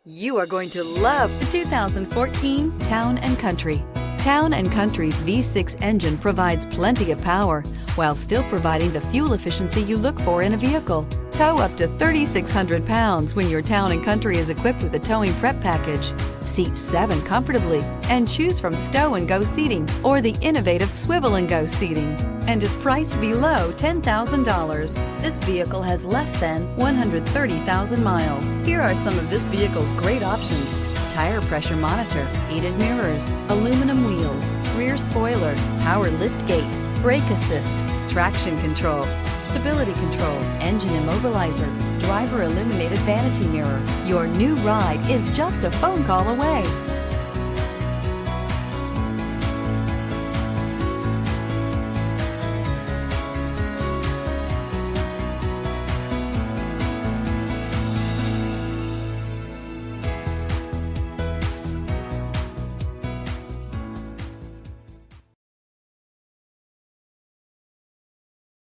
You are going to love the 2014 Town & Country. Town & Country's V6 engine provides plenty of power while still providing the fuel efficiency you look for in a vehicle. Tow up to 3,600 pounds when your Town & Country is equipped with a towing prep package. Seat 7 comfortably and choose from stow and go seating or the innovative swivel and go seating, and is priced below $10,000. This vehicle has less than 130,000 miles. Here are some of this vehicle's great options: tire pressure monitor, heated mirrors, aluminum wheels, rear spoiler, power lift gate, brake assist, traction control, stability control, engine immobilizer, driver illuminated vanity mirror. Your new ride is just a phone call away.